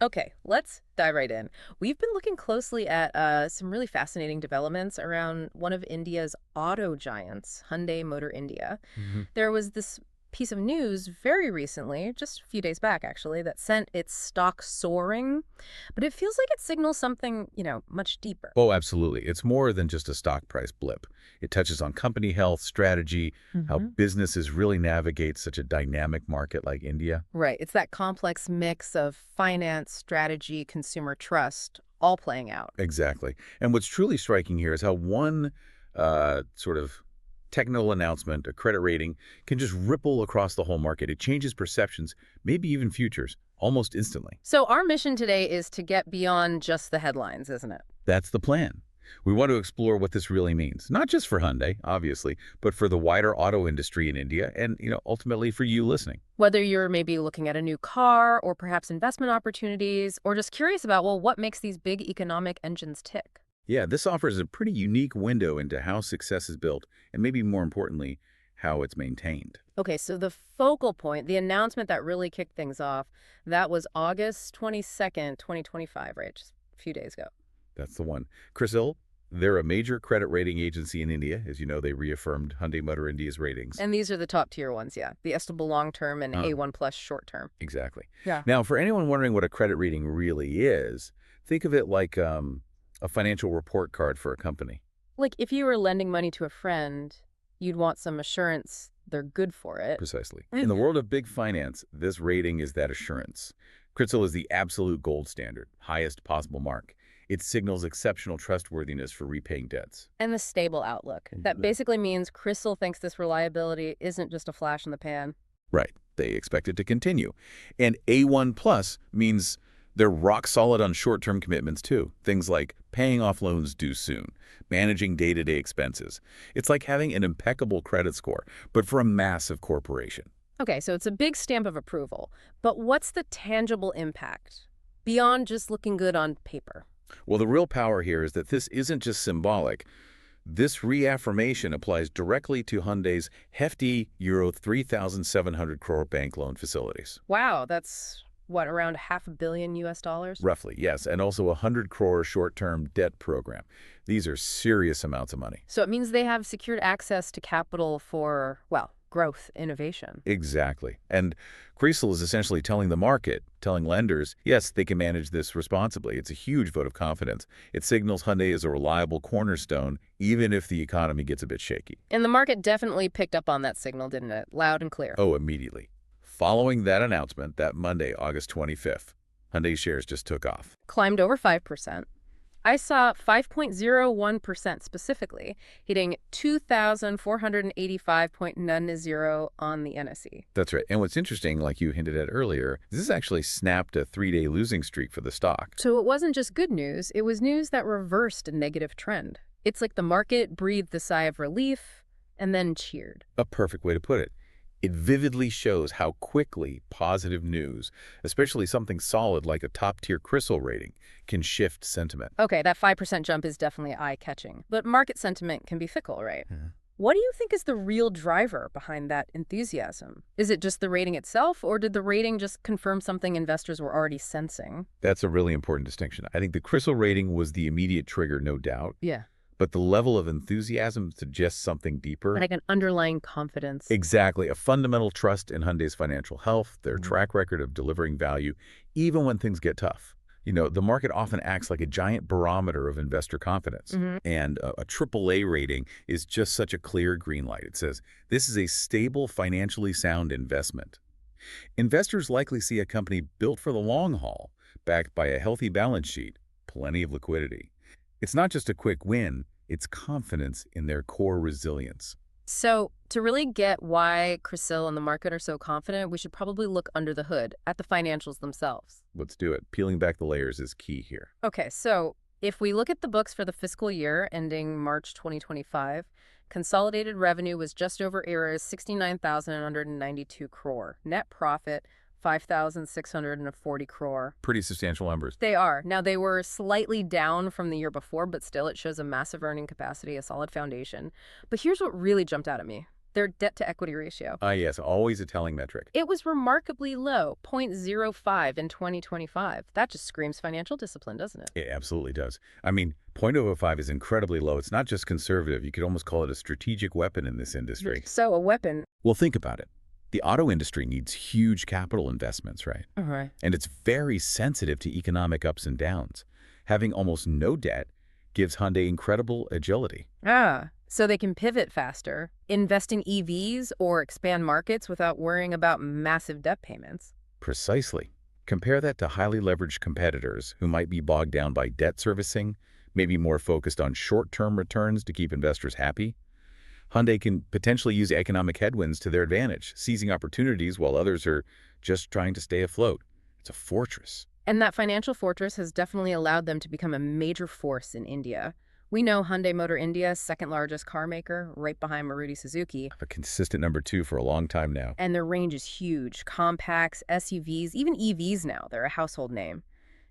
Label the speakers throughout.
Speaker 1: Okay, let's dive right in. We've been looking closely at some really fascinating developments around one of India's auto giants, Hyundai Motor India.
Speaker 2: Mhm.
Speaker 1: There was this piece of news very recently, just a few days back actually, that sent its stock soaring, but it feels like it signals something, much deeper.
Speaker 2: Oh, absolutely. It's more than just a stock price blip. It touches on company health, strategy, how
Speaker 1: Hmm.
Speaker 2: businesses really navigate such a dynamic market like India.
Speaker 1: Right, it's that complex mix of finance, strategy, consumer trust, all playing out.
Speaker 2: Exactly. And what's truly striking here is how one sort of technical announcement, a credit rating, can just ripple across the whole market. It changes perceptions, maybe even futures, almost instantly.
Speaker 1: So our mission today is to get beyond just the headlines, isn't it?
Speaker 2: That's the plan. We want to explore what this really means, not just for Hyundai, obviously, but for the wider auto industry in India and, ultimately for you listening.
Speaker 1: Whether you're maybe looking at a new car or perhaps investment opportunities or just curious about, well, what makes these big economic engines tick?
Speaker 2: Yeah, this offers a pretty unique window into how success is built and maybe more importantly, how it's maintained.
Speaker 1: Okay, so the focal point, the announcement that really kicked things off, that was August 22nd, 2025, right? Just a few days ago.
Speaker 2: That's the one. CRISIL, they're a major credit rating agency in India. As you know, they reaffirmed Hyundai Motor India's ratings.
Speaker 1: And these are the top tier ones, yeah. The Estable long term and
Speaker 2: Uh,
Speaker 1: A1 plus short term.
Speaker 2: exactly.
Speaker 1: Yeah.
Speaker 2: Now, for anyone wondering what a credit rating really is, think of it like a financial report card for a company.
Speaker 1: Like if you were lending money to a friend, you'd want some assurance they're good for it.
Speaker 2: Precisely. In the world of big finance, this rating is that assurance. CRISIL is the absolute gold standard, highest possible mark. It signals exceptional trustworthiness for repaying debts.
Speaker 1: And the stable outlook. That
Speaker 2: Mhm.
Speaker 1: basically means Crystal thinks this reliability isn't just a flash in the pan.
Speaker 2: Right. They expect it to continue. And A1 plus means they're rock solid on short-term commitments too. Things like paying off loans due soon, managing day-to-day expenses. It's like having an impeccable credit score, but for a massive corporation.
Speaker 1: Okay, so it's a big stamp of approval. But what's the tangible impact beyond just looking good on paper?
Speaker 2: Well, the real power here is that this isn't just symbolic. This reaffirmation applies directly to Hyundai's hefty Euro 3,700 crore bank loan facilities.
Speaker 1: Wow, that's what, around half a billion US dollars?
Speaker 2: Roughly, yes, and also a 100 crore short-term debt program. These are serious amounts of money.
Speaker 1: So it means they have secured access to capital for, well, growth, innovation.
Speaker 2: Exactly. And CRISIL is essentially telling the market, telling lenders, yes, they can manage this responsibly. It's a huge vote of confidence. It signals Hyundai is a reliable cornerstone, even if the economy gets a bit shaky.
Speaker 1: And the market definitely picked up on that signal, didn't it? Loud and clear.
Speaker 2: Oh, immediately. Following that announcement, that Monday, August 25th, Hyundai shares just took off.
Speaker 1: Climbed over 5%. I saw 5.01% specifically, hitting 2,485.90 on the NSE.
Speaker 2: That's right. And what's interesting, like you hinted at earlier, this has actually snapped a 3-day losing streak for the stock.
Speaker 1: So it wasn't just good news, it was news that reversed a negative trend. It's like the market breathed a sigh of relief and then cheered.
Speaker 2: A perfect way to put it. It vividly shows how quickly positive news, especially something solid like a top-tier CRISIL rating, can shift sentiment.
Speaker 1: Okay, that 5% jump is definitely eye-catching, but market sentiment can be fickle, right?
Speaker 2: Yeah.
Speaker 1: What do you think is the real driver behind that enthusiasm? Is it just the rating itself, or did the rating just confirm something investors were already sensing?
Speaker 2: That's a really important distinction. I think the CRISIL rating was the immediate trigger, no doubt,
Speaker 1: Yeah.
Speaker 2: but the level of enthusiasm suggests something deeper.
Speaker 1: Like an underlying confidence.
Speaker 2: Exactly. A fundamental trust in Hyundai's financial health, their track record of delivering value, even when things get tough. The market often acts like a giant barometer of investor confidence. And a AAA rating is just such a clear green light. It says, this is a stable, financially sound investment. Investors likely see a company built for the long haul, backed by a healthy balance sheet, plenty of liquidity. It's not just a quick win, it's confidence in their core resilience.
Speaker 1: So, to really get why CRISIL and the market are so confident, we should probably look under the hood at the financials themselves.
Speaker 2: Let's do it. Peeling back the layers is key here.
Speaker 1: Okay, so if we look at the books for the fiscal year ending March 2025, consolidated revenue was just over era's 69,192 crore. Net profit, 5,640 crore.
Speaker 2: Pretty substantial numbers.
Speaker 1: They are. Now, they were slightly down from the year before, but still it shows a massive earning capacity, a solid foundation. But here's what really jumped out at me. their debt-to-equity ratio.
Speaker 2: Ah, yes, always a telling metric.
Speaker 1: It was remarkably low, 0.05 in 2025. That just screams financial discipline, doesn't it?
Speaker 2: It absolutely does. I mean, 0.05 is incredibly low. It's not just conservative. You could almost call it a strategic weapon in this industry.
Speaker 1: So a weapon.
Speaker 2: Well, think about it. The auto industry needs huge capital investments, right?
Speaker 1: Right.
Speaker 2: And it's very sensitive to economic ups and downs. Having almost no debt gives Hyundai incredible agility.
Speaker 1: So they can pivot faster, invest in EVs, or expand markets without worrying about massive debt payments.
Speaker 2: Precisely. Compare that to highly leveraged competitors who might be bogged down by debt servicing, maybe more focused on short-term returns to keep investors happy. Hyundai can potentially use economic headwinds to their advantage, seizing opportunities while others are just trying to stay afloat. It's a fortress.
Speaker 1: And that financial fortress has definitely allowed them to become a major force in India. We know Hyundai Motor India, second largest car maker, right behind Maruti Suzuki.
Speaker 2: A consistent number 2 for a long time now.
Speaker 1: And their range is huge. Compacts, SUVs, even EVs now. They're a household name.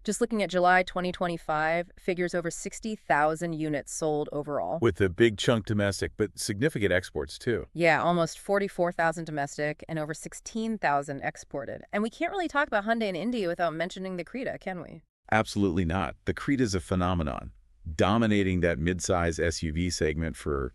Speaker 1: Just looking at July 2025, figures over 60,000 units sold overall.
Speaker 2: With a big chunk domestic, but significant exports too.
Speaker 1: Yeah, almost 44,000 domestic and over 16,000 exported. And we can't really talk about Hyundai in India without mentioning the Creta, can we?
Speaker 2: Absolutely not. The Creta is a phenomenon, dominating that mid-size SUV segment for,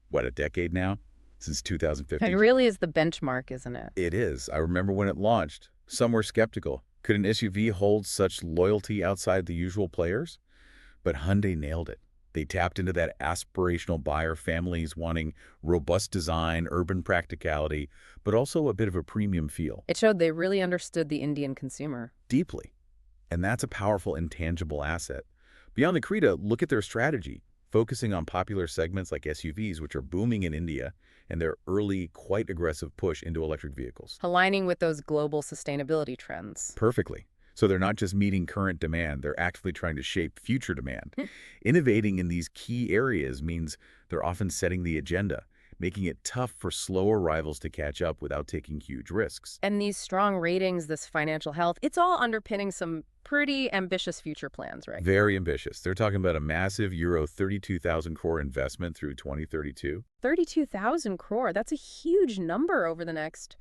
Speaker 2: what, a decade now? Since 2015.
Speaker 1: It really is the benchmark, isn't it?
Speaker 2: It is. I remember when it launched. Some were skeptical. Could an SUV hold such loyalty outside the usual players? But Hyundai nailed it. They tapped into that aspirational buyer families wanting robust design, urban practicality, but also a bit of a premium feel.
Speaker 1: It showed they really understood the Indian consumer.
Speaker 2: Deeply. And that's a powerful intangible asset. Beyond the Creta, look at their strategy, focusing on popular segments like SUVs, which are booming in India, and their early, quite aggressive push into electric vehicles.
Speaker 1: Aligning with those global sustainability trends.
Speaker 2: Perfectly. So they're not just meeting current demand, they're actively trying to shape future demand. Innovating in these key areas means they're often setting the agenda, making it tough for slower rivals to catch up without taking huge risks.
Speaker 1: And these strong ratings, this financial health, it's all underpinning some pretty ambitious future plans, right?
Speaker 2: Very ambitious. They're talking about a massive euro 32,000 crore investment through 2032.
Speaker 1: 32,000 crore, that's a huge number over the next,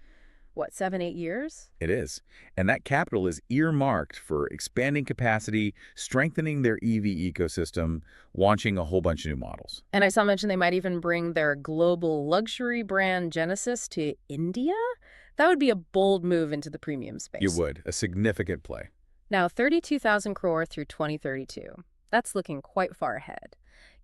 Speaker 1: what, 7-8 years?
Speaker 2: It is. And that capital is earmarked for expanding capacity, strengthening their EV ecosystem, launching a whole bunch of new models.
Speaker 1: And I saw mention they might even bring their global luxury brand Genesis to India? That would be a bold move into the premium space.
Speaker 2: You would. A significant play.
Speaker 1: Now, 32,000 crore through 2032. That's looking quite far ahead.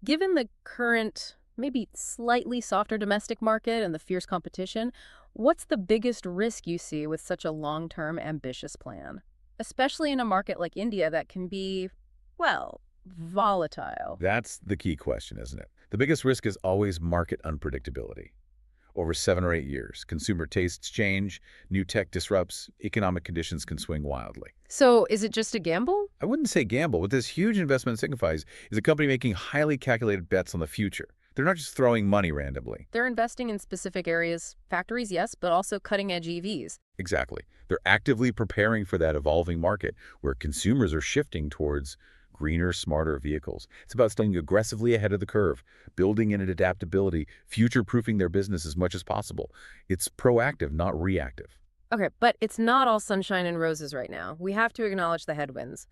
Speaker 1: Given the current, maybe slightly softer domestic market and the fierce competition, what's the biggest risk you see with such a long-term, ambitious plan? Especially in a market like India that can be, well, volatile.
Speaker 2: That's the key question, isn't it? The biggest risk is always market unpredictability. Over 7 or 8 years, consumer tastes change, new tech disrupts, economic conditions can swing wildly.
Speaker 1: So is it just a gamble?
Speaker 2: I wouldn't say gamble. What this huge investment signifies is a company making highly calculated bets on the future. They're not just throwing money randomly.
Speaker 1: They're investing in specific areas, factories, yes, but also cutting-edge EVs.
Speaker 2: Exactly. They're actively preparing for that evolving market where consumers are shifting towards greener, smarter vehicles. It's about staying aggressively ahead of the curve, building in adaptability, future-proofing their business as much as possible. It's proactive, not reactive.
Speaker 1: Okay, but it's not all sunshine and roses right now. We have to acknowledge the headwinds.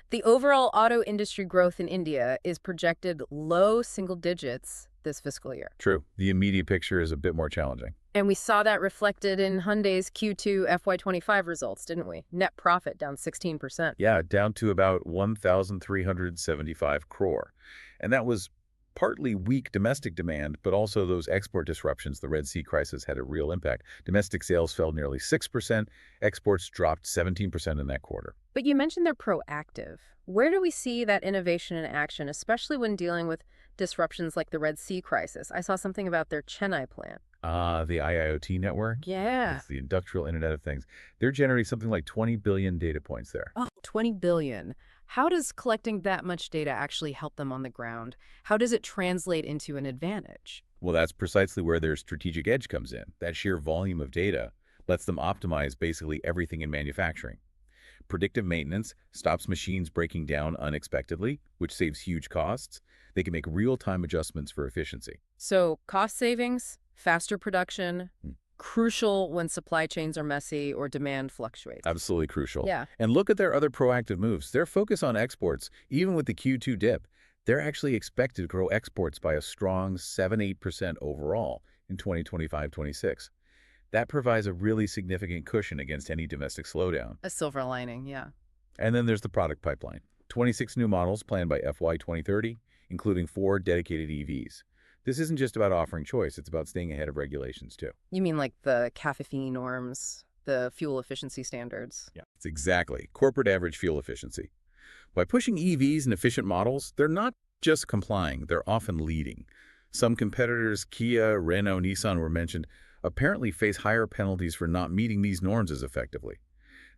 Speaker 1: The overall auto industry growth in India is projected low single digits this fiscal year.
Speaker 2: True. The immediate picture is a bit more challenging.
Speaker 1: And we saw that reflected in Hyundai's Q2 FY25 results, didn't we? Net profit down 16%.
Speaker 2: Yeah, down to about 1,375 crore. And that was partly weak domestic demand, but also those export disruptions. The Red Sea crisis had a real impact. Domestic sales fell nearly 6%. Exports dropped 17% in that quarter.
Speaker 1: But you mentioned they're proactive. Where do we see that innovation in action, especially when dealing with disruptions like the Red Sea crisis? I saw something about their Chennai plant.
Speaker 2: The IIoT network?
Speaker 1: Yeah.
Speaker 2: It's the Industrial Internet of Things. They're generating something like 20 billion data points there.
Speaker 1: Oh, 20 billion. How does collecting that much data actually help them on the ground? How does it translate into an advantage?
Speaker 2: Well, that's precisely where their strategic edge comes in. That sheer volume of data lets them optimize basically everything in manufacturing. Predictive maintenance stops machines breaking down unexpectedly, which saves huge costs. They can make real-time adjustments for efficiency.
Speaker 1: So cost savings, Faster production,
Speaker 2: Mm.
Speaker 1: crucial when supply chains are messy or demand fluctuates.
Speaker 2: Absolutely crucial.
Speaker 1: Yeah.
Speaker 2: And look at their other proactive moves. Their focus on exports, even with the Q2 dip, they're actually expected to grow exports by a strong 7–8% overall in 2025-26. That provides a really significant cushion against any domestic slowdown.
Speaker 1: A silver lining, yeah.
Speaker 2: And then there's the product pipeline. 26 new models planned by FY 2030, including 4 dedicated EVs. This isn't just about offering choice, it's about staying ahead of regulations too.
Speaker 1: You mean like the CAFE norms, the fuel efficiency standards?
Speaker 2: Yeah, it's exactly corporate average fuel efficiency. By pushing EVs and efficient models, they're not just complying, they're often leading. Some competitors, Kia, Renault, Nissan were mentioned, apparently face higher penalties for not meeting these norms as effectively.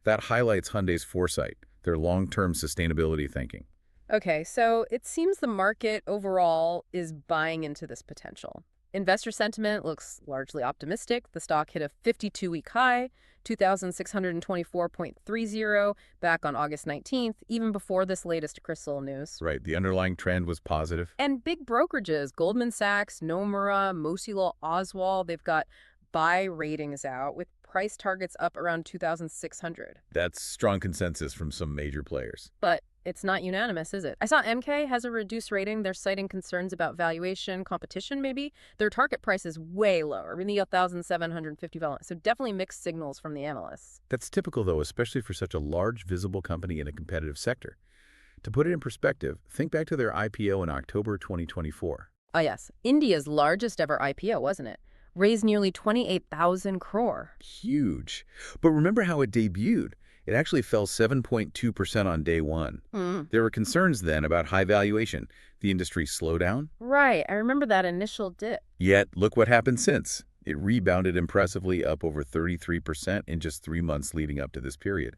Speaker 2: That highlights Hyundai's foresight, their long-term sustainability thinking.
Speaker 1: Okay, so it seems the market overall is buying into this potential. Investor sentiment looks largely optimistic. The stock hit a 52-week high, 2,624.30 back on August 19th, even before this latest CRISIL news.
Speaker 2: Right, the underlying trend was positive.
Speaker 1: And big brokerages, Goldman Sachs, Nomura, Motilal Oswal, they've got buy ratings out with price targets up around 2,600.
Speaker 2: That's strong consensus from some major players.
Speaker 1: But it's not unanimous, is it? I saw MK has a reduced rating. They're citing concerns about valuation, competition maybe. Their target price is way lower, really $1,750. So definitely mixed signals from the analysts.
Speaker 2: That's typical, though, especially for such a large, visible company in a competitive sector. To put it in perspective, think back to their IPO in October 2024.
Speaker 1: Oh yes, India's largest ever IPO, wasn't it? Raised nearly 28,000 crore.
Speaker 2: Huge. But remember how it debuted? It actually fell 7.2% on day one. There were concerns then about high valuation, the industry slowdown.
Speaker 1: Right, I remember that initial dip.
Speaker 2: Yet, look what happened since. It rebounded impressively, up over 33% in just 3 months leading up to this period.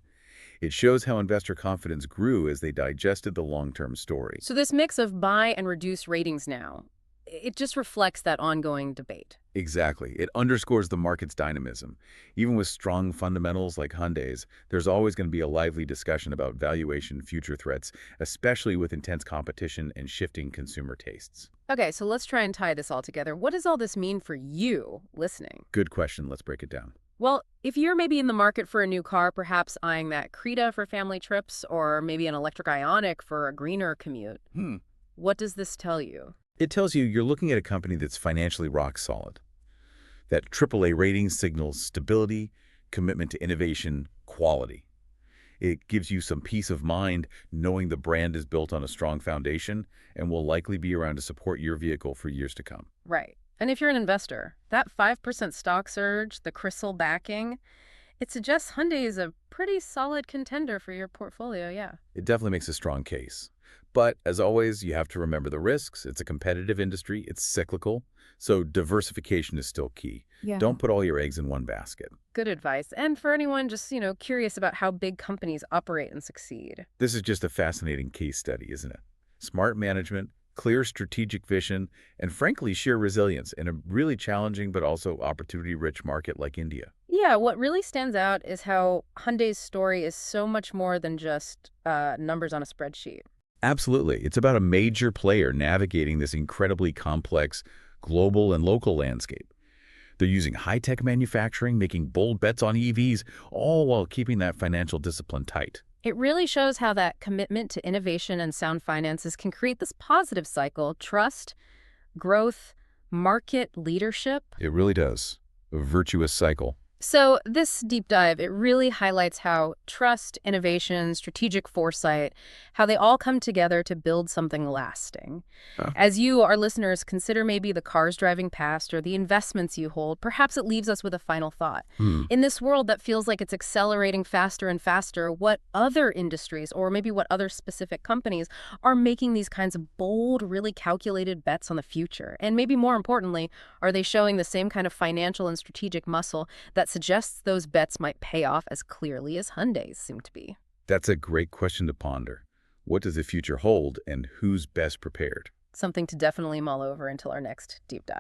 Speaker 2: It shows how investor confidence grew as they digested the long-term story.
Speaker 1: So this mix of buy and reduce ratings now, it just reflects that ongoing debate.
Speaker 2: Exactly. It underscores the market's dynamism. Even with strong fundamentals like Hyundai's, there's always going to be a lively discussion about valuation, future threats, especially with intense competition and shifting consumer tastes.
Speaker 1: Okay, so let's try and tie this all together. What does all this mean for you listening?
Speaker 2: Good question. Let's break it down.
Speaker 1: Well, if you're maybe in the market for a new car, perhaps eyeing that Creta for family trips, or maybe an electric Ioniq for a greener commute, what does this tell you?
Speaker 2: It tells you you're looking at a company that's financially rock solid. That AAA rating signals stability, commitment to innovation, quality. It gives you some peace of mind knowing the brand is built on a strong foundation and will likely be around to support your vehicle for years to come.
Speaker 1: Right. And if you're an investor, that 5% stock surge, the CRISIL backing, it suggests Hyundai is a pretty solid contender for your portfolio, yeah.
Speaker 2: It definitely makes a strong case. But as always, you have to remember the risks. It's a competitive industry. It's cyclical. So diversification is still key.
Speaker 1: Yeah.
Speaker 2: Don't put all your eggs in one basket.
Speaker 1: Good advice. And for anyone just, curious about how big companies operate and succeed.
Speaker 2: This is just a fascinating case study, isn't it? Smart management, clear strategic vision, and frankly, sheer resilience in a really challenging but also opportunity-rich market like India.
Speaker 1: Yeah, what really stands out is how Hyundai's story is so much more than just numbers on a spreadsheet.
Speaker 2: Absolutely. It's about a major player navigating this incredibly complex global and local landscape. They're using high-tech manufacturing, making bold bets on EVs, all while keeping that financial discipline tight.
Speaker 1: It really shows how that commitment to innovation and sound finances can create this positive cycle: trust, growth, market leadership.
Speaker 2: It really does. A virtuous cycle.
Speaker 1: So this deep dive, it really highlights how trust, innovation, strategic foresight, how they all come together to build something lasting. As you, our listeners, consider maybe the cars driving past or the investments you hold, perhaps it leaves us with a final thought. In this world that feels like it's accelerating faster and faster, what other industries or maybe what other specific companies are making these kinds of bold, really calculated bets on the future? And maybe more importantly, are they showing the same kind of financial and strategic muscle that suggests those bets might pay off as clearly as Hyundai's seem to be?
Speaker 2: That's a great question to ponder. What does the future hold, and who's best prepared?
Speaker 1: Something to definitely mull over until our next deep dive.